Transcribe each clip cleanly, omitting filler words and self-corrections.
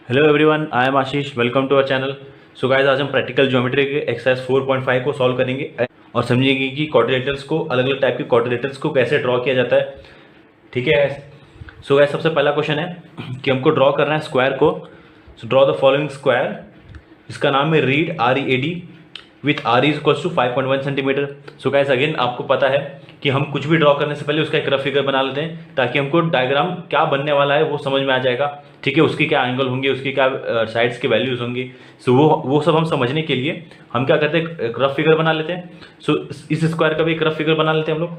Hello everyone, I am Ashish. Welcome to our channel. So guys, आज हम practical geometry के exercise 4.5 को solve करेंगे और समझेंगे कि क्वाड्रिलेटरल्स को, अलग अलग टाइप के क्वाड्रिलेटरल्स को कैसे ड्रॉ किया जाता है। ठीक है। सो गाइस, सबसे पहला क्वेश्चन है कि हमको ड्रॉ करना है स्क्वायर को। So draw the following square. इसका नाम है READ, READ, with R is equals to 5.1 centimetre. So guys, again आपको पता है कि हम कुछ भी ड्रॉ करने से पहले उसका एक रफ फिगर बना लेते हैं ताकि हमको डायग्राम क्या बनने वाला है वो समझ में आ जाएगा। ठीक है, उसके क्या एंगल होंगे, उसकी क्या साइड्स के वैल्यूज होंगे। सो वो सब हम समझने के लिए हम क्या करते हैं, एक रफ फिगर बना लेते हैं। सो इस स्क्वायर का भी एक रफ फिगर बना लेते हैं हम लोग।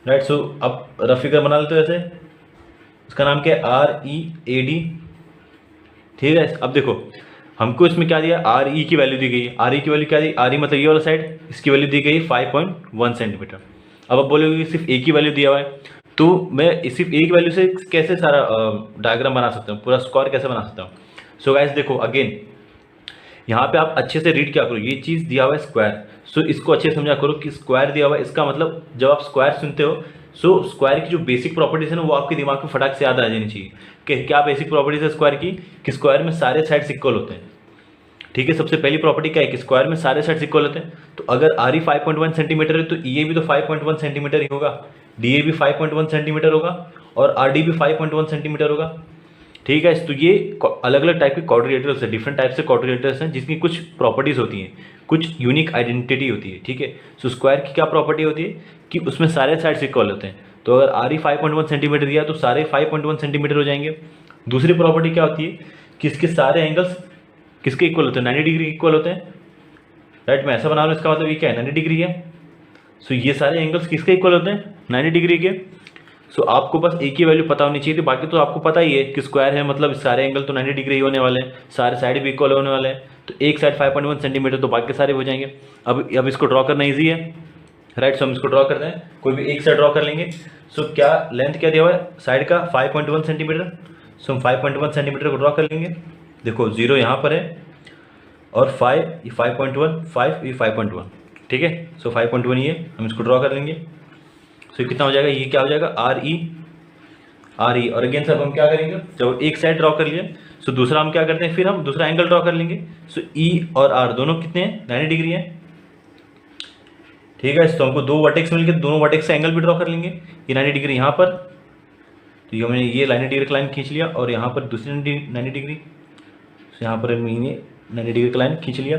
राइट। सो अब रफ फिगर बना लेते हैं ऐसे। इसका नाम क्या है, READ। ठीक है। अब देखो, हमको इसमें क्या दिया, RE की वैल्यू दी गई है। RE की वैल्यू क्या दी, RE मतलब ये वाला साइड, इसकी वैल्यू दी गई 5.1 सेंटीमीटर। अब आप बोलोगे सिर्फ ए की वैल्यू दिया हुआ है, तो मैं सिर्फ ए की वैल्यू से कैसे सारा डायग्राम बना सकता हूँ, पूरा स्क्वायर कैसे बना सकता हूँ। सो गाइस देखो, अगेन यहाँ पे आप अच्छे से रीड क्या करो, ये चीज़ दिया हुआ है स्क्वायर। सो इसको अच्छे से समझा करो कि स्क्वायर दिया हुआ है, इसका मतलब जब आप स्क्वायर सुनते हो, सो स्क्वायर की जो बेसिक प्रॉपर्टीज है ना, वो आपके दिमाग में फटाक से याद आ जानी चाहिए कि क्या बेसिक प्रॉपर्टीज है स्क्वायर की, कि स्क्वायर में सारे साइड्स इक्वल होते हैं। ठीक है, सबसे पहली प्रॉपर्टी क्या है कि स्क्वायर में सारे साइड्स इक्वल होते हैं। तो अगर RE 5.1 सेंटीमीटर है तो EA भी तो 5.1 सेंटीमीटर ही होगा, DA भी 5.1 सेंटीमीटर होगा और RD भी 5.1 सेंटीमीटर होगा। ठीक है, तो ये अलग अलग टाइप के क्वाड्रिलेटरल्स है, डिफरेंट टाइप से क्वाड्रिलेटरल्स हैं जिसकी कुछ प्रॉपर्टीज होती हैं, कुछ यूनिक आइडेंटिटी होती है। ठीक है, सो स्क्वायर की क्या प्रॉपर्टी होती है कि उसमें सारे साइड्स इक्वल होते हैं। तो अगर RE 5.1 सेंटीमीटर दिया तो सारे 5.1 सेंटीमीटर हो जाएंगे। दूसरी प्रॉपर्टी क्या होती है कि इसके सारे एंगल्स किसके इक्वल होते हैं, 90 डिग्री इक्वल होते हैं। राइट, मैं ऐसा बना रहा हूँ, इसका मतलब ये क्या है, 90 डिग्री है। सो ये सारे एंगल्स किसके इक्वल होते हैं, 90 डिग्री के। सो आपको बस एक ही वैल्यू पता होनी चाहिए थी, बाकी तो आपको पता ही है कि स्क्वायर है मतलब सारे एंगल तो 90 डिग्री ही होने वाले हैं, सारे साइड भी इक्वल होने वाले हैं। तो एक साइड 5.1 सेंटीमीटर तो बाकी सारे हो जाएंगे। अब इसको ड्रॉ करना ईजी है। राइट, सो हम इसको ड्रॉ करते हैं, कोई भी एक साइड ड्रॉ कर लेंगे। सो क्या लेंथ क्या दिया हुआ है साइड का, 5.1 सेंटीमीटर। सो हम 5.1 सेंटीमीटर को ड्रॉ कर लेंगे। देखो 0 यहाँ पर है और 5, ये 5.1, 5, ये 5.1। ठीक है, सो 5.1 ये हम इसको ड्रॉ कर लेंगे। सो कितना हो जाएगा, ये क्या हो जाएगा, RE। और अगेन सब हम क्या करेंगे, जब एक साइड ड्रॉ कर लिए सो दूसरा हम क्या करते हैं, फिर हम दूसरा एंगल ड्रॉ कर लेंगे। सो E और R दोनों कितने हैं, 90 डिग्री है। ठीक है, तो हमको दो वर्टेक्स मिल गए, दोनों वर्टेक्स से एंगल भी ड्रॉ कर लेंगे। ये 90 डिग्री यहाँ पर, तो ये हमने ये 90 डिग्री का लाइन खींच लिया और यहाँ पर दूसरी 90 डिग्री, तो यहाँ पर हमने 90 डिग्री का लाइन खींच लिया।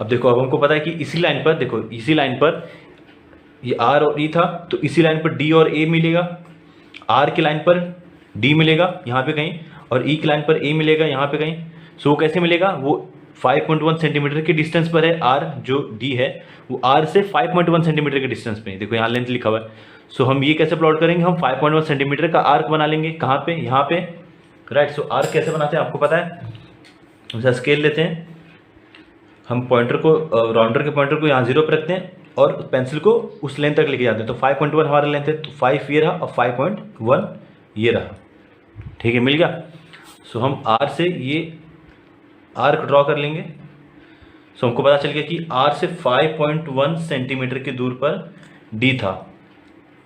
अब देखो, अब हमको पता है कि इसी लाइन पर, देखो इसी लाइन पर ये R और E था, तो इसी लाइन पर D और A मिलेगा। R की लाइन पर D मिलेगा यहाँ पे कहीं, और E की लाइन पर A मिलेगा यहाँ पे कहीं। सो वो कैसे मिलेगा, वो 5.1 सेंटीमीटर के डिस्टेंस पर है। R जो D है वो R से 5.1 सेंटीमीटर के डिस्टेंस पे है। देखो यहाँ लेंथ लिखा हुआ है। सो हम ये कैसे प्लॉट करेंगे, हम 5.1 सेंटीमीटर का आर्क बना लेंगे। कहाँ पे, यहाँ पे। राइट, सो आर्क कैसे बनाते हैं आपको पता है। जैसा स्केल लेते हैं, हम पॉइंटर को, राउंडर के पॉइंटर को यहाँ 0 पर रखते हैं और पेंसिल को उस लेंथ तक लेके जाते हैं। तो 5.1 हमारा लेंथ है, तो 5 ये रहा और 5.1 ये रहा। ठीक है, मिल गया। सो हम R से ये आर्क ड्रॉ कर लेंगे। सो हमको पता चल गया कि R से 5.1 सेंटीमीटर की दूर पर D था।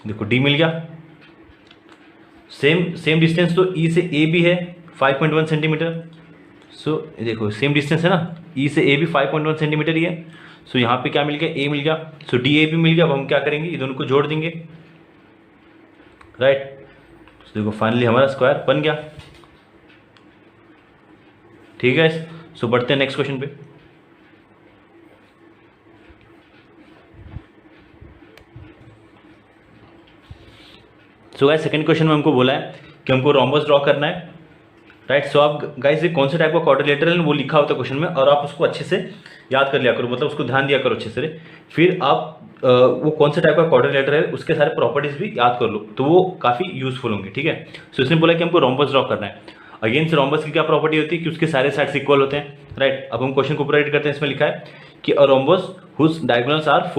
देखो D मिल गया। सेम डिस्टेंस तो E से A भी है 5.1 सेंटीमीटर। सो देखो सेम डिस्टेंस है ना, E से A भी 5.1 सेंटीमीटर ही है। सो यहाँ पे क्या मिल गया, A मिल गया। सो DA भी मिल गया। अब हम क्या करेंगे, ये दोनों को जोड़ देंगे। राइट, तो देखो फाइनली हमारा स्क्वायर बन गया। ठीक है, सो बढ़ते हैं नेक्स्ट क्वेश्चन पे। सो गाइस, सेकंड क्वेश्चन में हमको बोला है कि हमको रोम्बस ड्रॉ करना है। राइट, सो आप गाइस ये कौन से टाइप का क्वाड्रिलेटरल है वो लिखा होता है क्वेश्चन में, और आप उसको अच्छे से याद कर लिया करो, मतलब उसको ध्यान दिया करो अच्छे से। फिर आप वो कौन से टाइप का क्वाड्रिलेटर है उसके सारे प्रॉपर्टीज भी याद कर लो, तो वो काफ़ी यूजफुल होंगे। ठीक है, सो इसने बोला कि हमको रोम्बस ड्रॉ करना है। अगेन से रोम्बस की क्या प्रॉपर्टी होती है कि उसके सारे साइड्स इक्वल होते हैं। राइट, अब हम क्वेश्चन को पूरा रीड करते हैं। इसमें लिखा है कि a rhombus whose diagonals are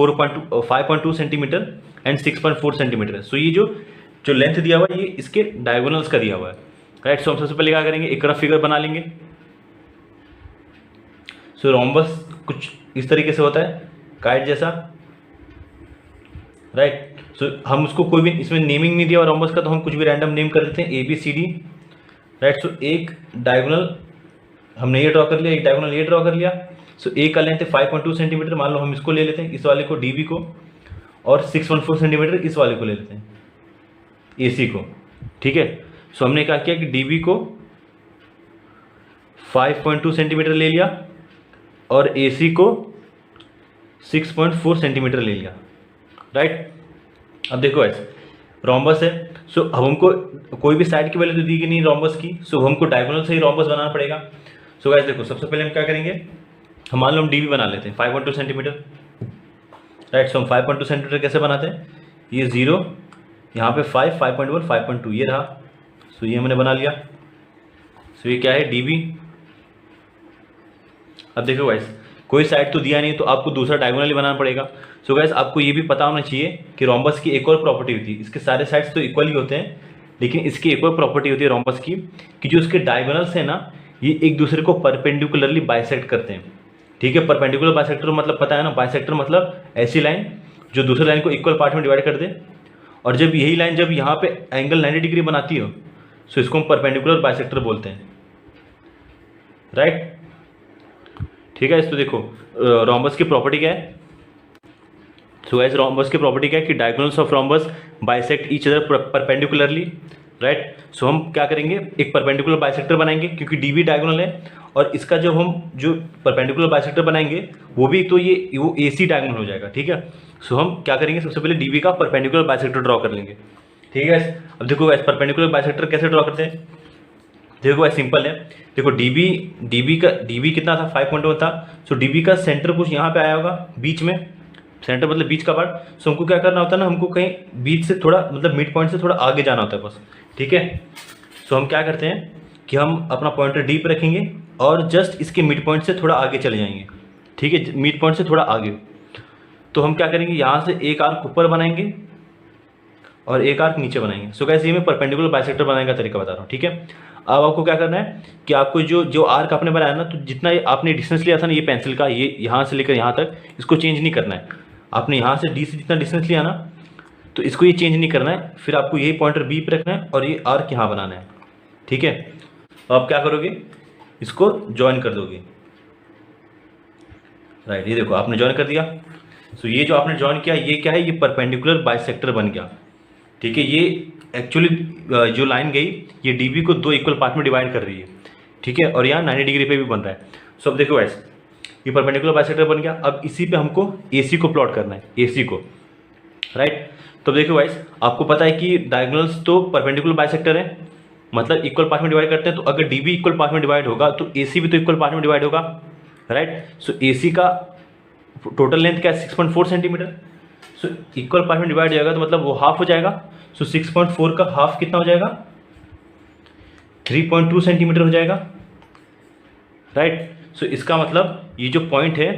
5.2 centimetre and 6.4 centimetre. So ये जो लेंथ दिया हुआ है ये इसके डायगोनल्स का दिया हुआ है। राइट, सो हम सबसे पहले क्या करेंगे, एक रफ फिगर बना लेंगे। सो रोम्बस कुछ इस तरीके से होता है, काइट जैसा। राइट, सो हम उसको कोई भी इसमें नेमिंग नहीं दिया और रोम्बस का, तो हम कुछ भी रैंडम नेम कर देते हैं ABCD, राइट। सो एक डायगोनल हमने ये ड्रॉ कर लिया, एक डायगोनल ये ड्रॉ कर लिया। सो ए का लेंथ है 5.2 सेंटीमीटर, मान लो हम इसको ले लेते हैं, इस वाले को DB को, और 6.4 सेंटीमीटर इस वाले को ले लेते हैं AC को, ठीक है। सो हमने क्या किया कि DB को 5.2 सेंटीमीटर ले लिया और AC को 6.4 सेंटीमीटर ले लिया, राइट। अब देखो ऐसे रोम्बस है, सो अब हमको कोई भी साइड की वैल्यू तो दी गई नहीं रोम्बस की, सो हमको डायगोनल से ही रोम्बस बनाना पड़ेगा। सो गाइस देखो, सबसे पहले हम क्या करेंगे, हम मान लो हम DB बना लेते हैं 5.2 सेंटीमीटर, राइट। सो हम 5.2 सेंटीमीटर कैसे बनाते हैं, ये 0, यहाँ पे 5, 5.1, 5.2 ये रहा। सो ये हमने बना लिया। सो ये क्या है, DB। अब देखो गाइस, कोई साइड तो दिया नहीं, तो आपको दूसरा डायगोनल ही बनाना पड़ेगा। सो गाइस आपको ये भी पता होना चाहिए कि रोम्बस की एक और प्रॉपर्टी होती है, इसके सारे साइड्स तो इक्वल ही होते हैं, लेकिन इसकी एक और प्रॉपर्टी होती है रोम्बस की कि जो इसके डायगोनल्स हैं ना, ये एक दूसरे को परपेंडिकुलरली बाइसेक्ट करते हैं, ठीक है। परपेंडिकुलर बाइसेक्टर मतलब पता है ना, बाइसेक्टर मतलब ऐसी लाइन जो दूसरी लाइन को इक्वल पार्ट में डिवाइड कर दे, और जब यही लाइन जब यहाँ पे एंगल 90 डिग्री बनाती हो, सो इसको हम परपेंडिकुलर बाइसेक्टर बोलते हैं, राइट, ठीक है। तो देखो रोम्बस की प्रॉपर्टी क्या है, सो गाइस रोम्बस की प्रॉपर्टी क्या है कि diagonals of rhombus bisect each other perpendicularly, right. So हम क्या करेंगे, एक परपेंडिकुलर बाइसेक्टर बनाएंगे क्योंकि DB डायगोनल है, और इसका जो परपेंडिकुलर बाइसेक्टर बनाएंगे वो भी तो वो AC डायगोनल हो जाएगा, ठीक है। सो हम क्या करेंगे, सबसे पहले DB का परपेंडिकुलर बाइसेक्टर ड्रॉ कर लेंगे, ठीक है। अब देखो गाइस परपेंडिकुलर बाइसेक्टर कैसे ड्रॉ करते हैं, देखो गाइस सिंपल है। देखो DB कितना था, 5.1 था। सो DB का सेंटर कुछ यहाँ पे आया होगा बीच में, सेंटर मतलब बीच का पार्ट। सो हमको क्या करना होता है ना, हमको कहीं बीच से थोड़ा मतलब मिड पॉइंट से थोड़ा आगे जाना होता है बस, ठीक है। सो हम क्या करते हैं कि हम अपना पॉइंटर D पे रखेंगे और जस्ट इसके मिड पॉइंट से थोड़ा आगे चले जाएंगे, ठीक है, मिड पॉइंट से थोड़ा आगे। तो हम क्या करेंगे, यहाँ से एक आर्क ऊपर बनाएंगे और एक आर्क नीचे बनाएंगे। सो गाइस ये मैं परपेंडिकुलर बाइसेक्टर बनाने का तरीका बता रहा हूँ, ठीक है। अब आपको क्या करना है कि आपको जो आर्क आपने बनाया ना, तो जितना आपने डिस्टेंस लिया था ना ये पेंसिल का, ये यहाँ से लेकर यहाँ तक, इसको चेंज नहीं करना है। आपने यहाँ से D से जितना डिस्टेंस लिया ना, तो इसको ये चेंज नहीं करना है। फिर आपको यही पॉइंटर B पे रखना है और ये आर्क यहाँ बनाना है, ठीक है। तो आप क्या करोगे, इसको ज्वाइन कर दोगे, राइट। ये देखो आपने ज्वाइन कर दिया। सो ये जो आपने ज्वाइन किया ये क्या है, ये परपेंडिकुलर बाइसेक्टर बन गया, ठीक है। ये एक्चुअली जो लाइन गई ये DB को 2 इक्वल पार्ट में डिवाइड कर रही है, ठीक है, और यहाँ 90 डिग्री पे भी बन रहा है। सो अब देखो ऐसे ये परपेंडिकुलर बाइसेक्टर बन गया। अब इसी पे हमको AC को प्लॉट करना है, AC को, राइट। तो देखो गाइस आपको पता है कि डायगोनल्स तो परपेंडिकुलर बाइसेक्टर है, मतलब इक्वल पार्ट में डिवाइड करते हैं। तो अगर DB इक्वल पार्ट में डिवाइड होगा तो AC भी तो इक्वल पार्ट में डिवाइड होगा, राइट। सो AC का टोटल लेंथ क्या है, 6.4 सेंटीमीटर। सो इक्वल पार्ट में डिवाइड हो जाएगा तो मतलब वो हाफ हो जाएगा। सो 6.4 का हाफ कितना हो जाएगा, 3.2 सेंटीमीटर हो जाएगा, राइट। सो इसका मतलब ये जो पॉइंट है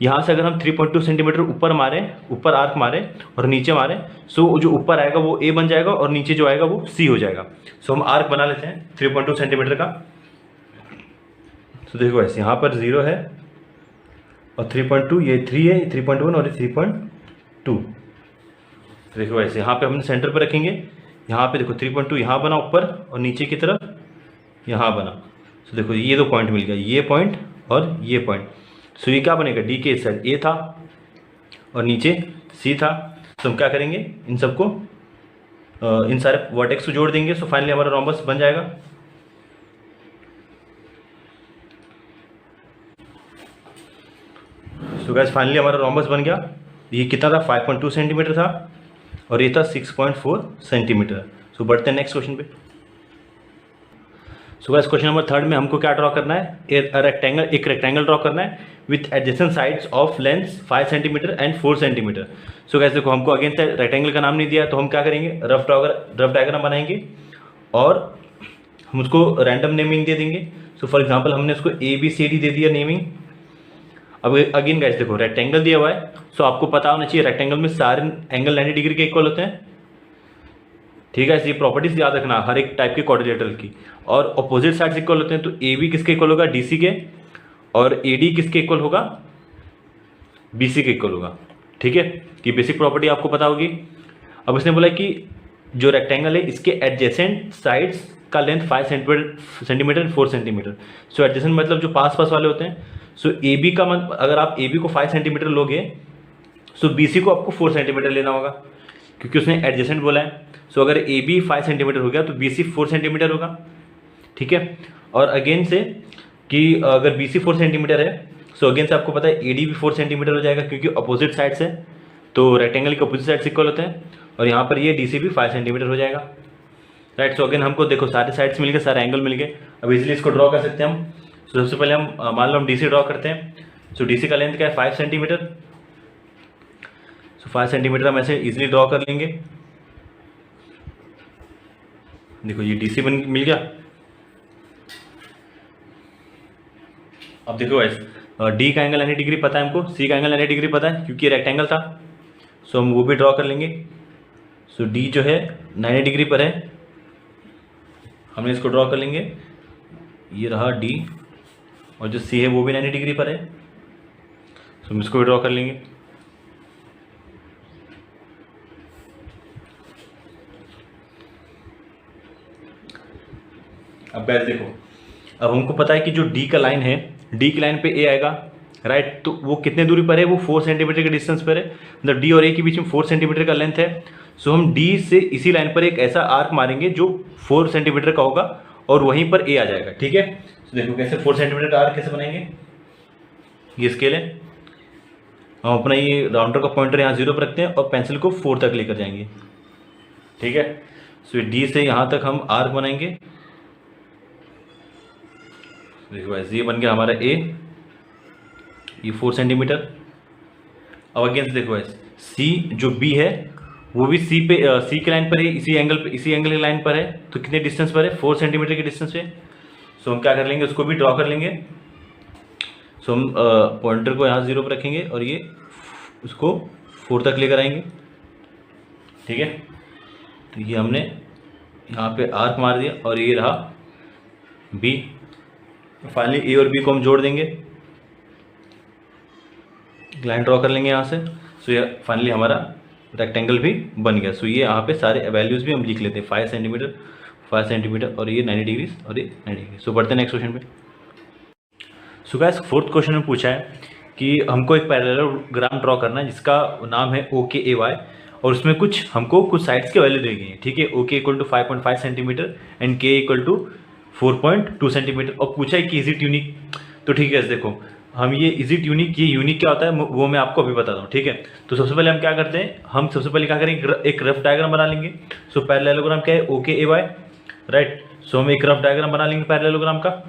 यहाँ से अगर हम 3.2 सेंटीमीटर ऊपर मारें, ऊपर आर्क मारें और नीचे मारें, सो जो ऊपर आएगा वो A बन जाएगा और नीचे जो आएगा वो C हो जाएगा। सो हम आर्क बना लेते हैं 3.2 सेंटीमीटर का। तो देखो ऐसे यहाँ पर 0 है और 3.2, ये 3 है, 3.1 और ये 3.2। देखो ऐसे यहाँ पे हमने सेंटर पर रखेंगे, यहाँ पे देखो 3.2 यहाँ बना ऊपर और नीचे की तरफ यहाँ बना। तो देखो ये 2 पॉइंट मिल गया, ये पॉइंट और ये पॉइंट। सो ये क्या बनेगा, D के इस साइड A था और नीचे C था। तो हम क्या करेंगे, इन सबको इन सारे वर्टेक्स को जोड़ देंगे। सो फाइनली हमारा रोम्बस बन जाएगा। सो गाइस फाइनली हमारा रोम्बस बन गया। ये कितना था, 5.2 सेंटीमीटर था और ये था 6.4 सेंटीमीटर। सो बढ़ते हैं नेक्स्ट क्वेश्चन पे। सो गाइस क्वेश्चन नंबर 3 में हमको क्या ड्रॉ करना है, एक रेक्टेंगल ड्रॉ करना है with adjacent sides of length 5 centimetre and 4 centimetre. So guys देखो हमको अगेन से रेक्टेंगल का नाम नहीं दिया, तो हम क्या करेंगे, रफ डायग्राम बनाएंगे और हम उसको रैंडम नेमिंग दे देंगे। सो फॉर एग्जांपल हमने उसको ABCD दे दिया नेमिंग। अब अगेन गाइस देखो रेक्टेंगल दिया हुआ है, सो आपको पता होना चाहिए रेक्टेंगल में सारे एंगल 90 डिग्री के इक्वल होते हैं, ठीक है। ये प्रॉपर्टीज याद रखना हर एक टाइप के क्वाड्रिलेटरल की। और अपोजिट साइड्स इक्वल होते हैं, तो AB किसके इक्वल होगा, DC के, और AD किसके इक्वल होगा, BC के इक्वल होगा, ठीक है। ये बेसिक प्रॉपर्टी आपको पता होगी। अब इसने बोला कि जो रेक्टेंगल है इसके एडजेसेंट साइड्स का लेंथ 5 सेंटीमीटर 4 सेंटीमीटर। सो एडजेसेंट मतलब जो पास पास वाले होते हैं। सो ए बी का अगर आप ए बी को 5 सेंटीमीटर लोगे, सो बी सी को आपको 4 सेंटीमीटर लेना होगा, क्योंकि उसने एडजेसेंट बोला है। सो अगर ए बी 5 सेंटीमीटर हो गया तो बी सी 4 सेंटीमीटर होगा, ठीक है। और अगेन से कि अगर बी सी 4 सेंटीमीटर है, सो अगेन से आपको पता है ए डी भी 4 सेंटीमीटर हो जाएगा, क्योंकि अपोजिट साइड से, तो रेक्टेंगल के अपोजिट साइड से इक्वल होते हैं। और यहाँ पर ये डी सी भी 5 सेंटीमीटर हो जाएगा, राइट। सो अगेन हमको देखो सारे साइड्स मिल गए, सारे एंगल मिल गए। अब इजीली इसको ड्रॉ कर सकते हैं हम। सो सबसे पहले हम मान लो हम डी सी ड्रॉ करते हैं। सो डी सी का लेंथ क्या है 5 सेंटीमीटर। सो 5 सेंटीमीटर हम ऐसे इजीली ड्रॉ कर लेंगे। देखो ये डी सी मिल गया। अब देखो गाइस, डी का एंगल 90 डिग्री पता है हमको, सी का एंगल 90 डिग्री पता है क्योंकि रेक्टेंगल था। सो हम वो भी ड्रॉ कर लेंगे। सो डी जो है 90 डिग्री पर है, हमने इसको ड्रॉ कर लेंगे। ये रहा डी, और जो सी है वो भी 90 डिग्री पर है। सो हम इसको भी ड्रॉ कर लेंगे। अब गाइस देखो, अब हमको पता है कि जो डी का लाइन है, डी की लाइन पे ए आएगा, राइट। तो वो कितने दूरी पर है, वो 4 सेंटीमीटर के डिस्टेंस पर है, मतलब डी और ए के बीच में 4 सेंटीमीटर का लेंथ है। सो हम डी से इसी लाइन पर एक ऐसा आर्क मारेंगे जो 4 सेंटीमीटर का होगा, और वहीं पर ए आ जाएगा, ठीक है। तो देखो कैसे 4 सेंटीमीटर का आर्क कैसे बनाएंगे। ये स्केल है, हम अपना ये राउंडर का पॉइंटर यहाँ 0 पर रखते हैं और पेंसिल को 4 तक लेकर जाएंगे, ठीक है। सो डी से यहाँ तक हम आर्क बनाएंगे। देखो गाइस, ये बन गया हमारा ए, ये 4 सेंटीमीटर। अब अगेन देखो गाइस, सी जो बी है वो भी सी पे सी के लाइन पर है, इसी एंगल की लाइन पर है। तो कितने डिस्टेंस पर है, 4 सेंटीमीटर के डिस्टेंस पे। सो हम क्या कर लेंगे, उसको भी ड्रॉ कर लेंगे। सो हम पॉइंटर को यहाँ 0 पर रखेंगे और ये उसको 4 तक लेकर आएंगे, ठीक है। तो ये हमने यहाँ पे आर्क मार दिया, और ये रहा बी। फाइनली ए और बी को हम जोड़ देंगे, लाइन ड्रॉ कर लेंगे यहाँ से। सो ये फाइनली हमारा रेक्टेंगल भी बन गया। सो ये यहाँ पे सारे वैल्यूज़ भी हम लिख लेते हैं, 5 सेंटीमीटर 5 सेंटीमीटर, और ये 90 डिग्री और ये 90 डिग्री। सो बढ़ते हैं नेक्स्ट क्वेश्चन पे। सो गाइस, 4th क्वेश्चन में पूछा है कि हमको एक पैरेललोग्राम ड्रॉ करना है जिसका नाम है OKAY, और उसमें हमको कुछ साइड्स के वैल्यू दी गई है, ठीक है। OK = 5.5 centimetre and K = 4.2 centimetre, और पूछा है कि इज इट यूनिक। तो ठीक है, देखो हम ये इज इट यूनिक, ये यूनिक क्या होता है वो मैं आपको अभी बताता हूँ, ठीक है। तो सबसे पहले हम क्या करते हैं, हम सबसे पहले क्या करेंगे, एक रफ डायग्राम बना लेंगे। सो पैरेललोग्राम क्या है, OKAY, राइट। सो हम एक रफ डायग्राम बना लेंगे पैरेललोग्राम का,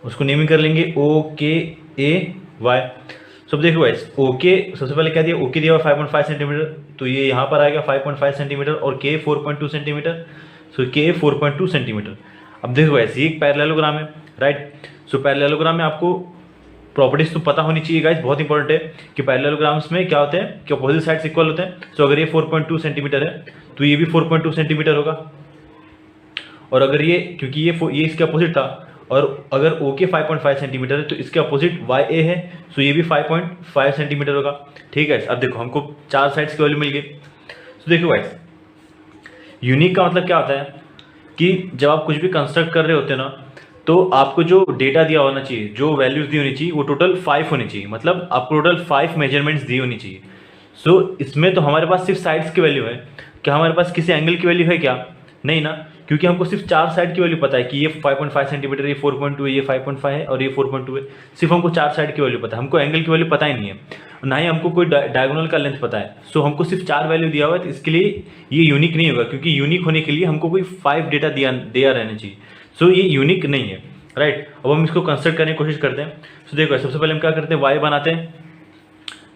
उसको नेमिंग कर लेंगे OKAY। सब देखो गाइस, ओके सबसे पहले क्या दिया, ओके दिया हुआ 5.5 सेंटीमीटर, तो ये यहाँ पर आएगा 5.5 सेंटीमीटर, और के 4.2 सेंटीमीटर। सो के 4.2 सेंटीमीटर। अब देखो गाइस, ये एक पैरेललोग्राम है, राइट। सो पैरेललोग्राम में आपको प्रॉपर्टीज तो पता होनी चाहिए गाइस, बहुत इंपॉर्टेंट है कि पैरेललोग्राम्स में क्या होते हैं कि अपोजिट साइड्स इक्वल होते हैं। सो अगर ये 4.2 सेंटीमीटर है तो ये भी 4.2 सेंटीमीटर होगा, और अगर ये, क्योंकि ये इसके अपोजिट था, और अगर ओके 5.5 सेंटीमीटर है तो इसके अपोजिट वाई ए है, सो ये भी 5.5 सेंटीमीटर होगा, ठीक है। अब देखो हमको 4 साइड्स के वैल्यू मिल गए। तो देखो गाइस, यूनिक का मतलब क्या होता है कि जब आप कुछ भी कंस्ट्रक्ट कर रहे होते हैं ना, तो आपको जो डेटा दिया होना चाहिए, जो वैल्यूज दी होनी चाहिए, वो टोटल 5 होनी चाहिए, मतलब आपको टोटल 5 मेजरमेंट्स दी होनी चाहिए। सो इसमें तो हमारे पास सिर्फ साइड्स की वैल्यू है, क्या हमारे पास किसी एंगल की वैल्यू है क्या, नहीं ना, क्योंकि हमको सिर्फ 4 साइड की वैल्यू पता है कि ये 5.5 सेंटीमीटर, ये 4.2 है, ये 5.5 है, और ये 4.2 है। सिर्फ हमको 4 साइड की वैल्यू पता है, हमको एंगल की वैल्यू पता ही नहीं है, ना ही हमको कोई डायगोनल का लेंथ पता है। सो हमको सिर्फ 4 वैल्यू दिया हुआ है, तो इसके लिए ये यूनिक नहीं होगा, क्योंकि यूनिक होने के लिए हमको कोई 5 डेटा दिया रहना चाहिए। सो ये यूनिक नहीं है, राइट। अब हम इसको कंस्ट्रक्ट करने की कोशिश करते हैं। सो देखो सबसे पहले हम क्या करते हैं, वाई बनाते हैं,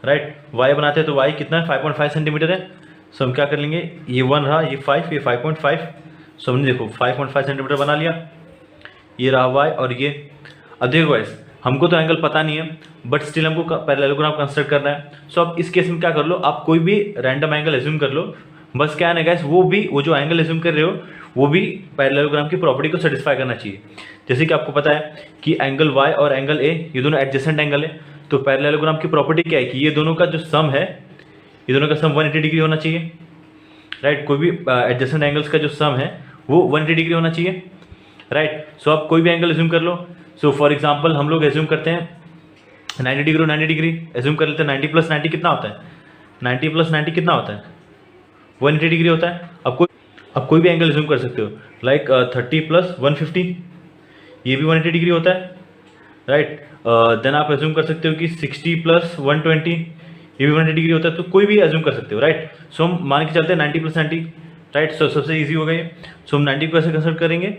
राइट। वाई बनाते हैं, तो वाई कितना है, 5.5 सेंटीमीटर है। सो हम क्या कर लेंगे, ये 1 रहा, ये 5, ये 5.5। सो हमने देखो 5.5 सेंटीमीटर बना लिया, ये रहा वाई, और ये। अब देखो गाइस, हमको तो एंगल पता नहीं है, बट स्टिल हमको पैरेललोग्राम कंस्ट्रक्ट करना है। सो अब इस केस में क्या कर लो, आप कोई भी रैंडम एंगल एज्यूम कर लो, बस क्या है ना गाइस, वो जो एंगल एज्यूम कर रहे हो वो भी पैरेललोग्राम की प्रॉपर्टी को सेटिस्फाई करना चाहिए। जैसे कि आपको पता है कि एंगल वाई और एंगल ए, ये दोनों एडजेसेंट एंगल है, तो पैरेललोग्राम की प्रॉपर्टी क्या है कि ये दोनों का जो सम है ये दोनों का सम 180 डिग्री होना चाहिए, राइट। कोई भी एडजेसेंट एंगल्स का जो सम है वो 180 डिग्री होना चाहिए, राइट। सो आप कोई भी एंगल एज्यूम कर लो। सो फॉर एग्जांपल हम लोग एज्यूम करते हैं 90 डिग्री, 90 डिग्री एज्यूम कर लेते हैं। 90 + 90 कितना होता है? 90 + 90 कितना होता है? 180 डिग्री होता है। अब कोई भी एंगल एज्यूम कर सकते हो, लाइक 30 + 150, ये भी 180 डिग्री होता है, राइट। देन आप एज्यूम कर सकते हो कि 60 + 120, ये भी 180 डिग्री होता है। तो कोई भी एज्यूम कर सकते हो, राइट। सो हम मान के चलते हैं 90 + 90, राइट। सो सबसे ईजी हो गई। सो हम 90 को कैसे कंसिडर करेंगे,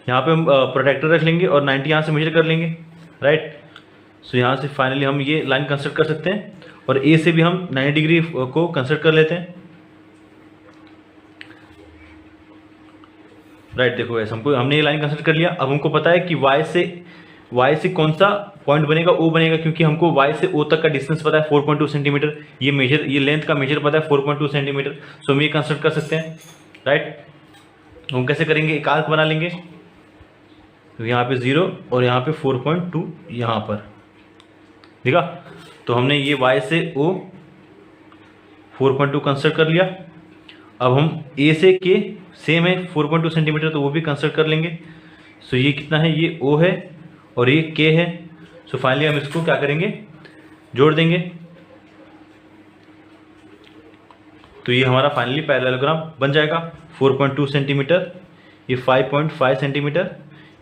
यहाँ पे हम प्रोटेक्टर रख लेंगे और 90 यहाँ से मेजर कर लेंगे, राइट। सो यहाँ से फाइनली हम ये लाइन कंसिडर कर सकते हैं और ए से भी हम 90 डिग्री को कंसिडर कर लेते हैं, राइट। देखो ऐसे हमने ये लाइन कंसिडर कर लिया। अब हमको पता है कि y से कौन सा पॉइंट बनेगा, o बनेगा, क्योंकि हमको y से o तक का डिस्टेंस पता है 4.2 सेंटीमीटर। ये लेंथ का मेजर पता है 4.2 सेंटीमीटर। सो हम ये कंसिडर कर सकते हैं, राइट। हम कैसे करेंगे, एक आर्क बना लेंगे, तो यहाँ पे 0 और यहाँ पे 4.2 यहाँ पर, ठीक है। तो हमने ये y से o 4.2 कंसिडर कर लिया। अब हम a से k सेम है 4.2 सेंटीमीटर, तो वो भी कंसिडर कर लेंगे। सो ये कितना है, ये o है और ये k है। सो फाइनली हम इसको क्या करेंगे, जोड़ देंगे। तो ये हमारा फाइनली पैरेललोग्राम बन जाएगा। 4.2 सेंटीमीटर, ये 5.5 सेंटीमीटर,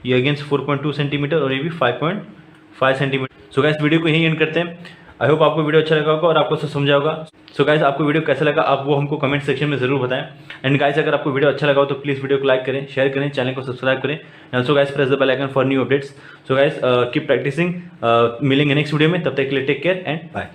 ये अगेंस्ट 4.2 सेंटीमीटर और ये भी 5.5 सेंटीमीटर। सो गाइस वीडियो को यहीं एंड करते हैं। आई होप आपको वीडियो अच्छा लगा होगा और आपको सब समझा होगा। सो गाइस आपको वीडियो कैसा लगा आप वो हमको कमेंट सेक्शन में जरूर बताएं। एंड गाइस अगर आपको वीडियो अच्छा लगा हो तो प्लीज़ वीडियो को लाइक करें, शेयर करें, चैनल को सब्सक्राइब करें। And also guys press the bell icon for new updates. So guys keep practising, मिलेंगे नेक्स्ट वीडियो में, तब तक के लिए टेक केयर एंड बाय।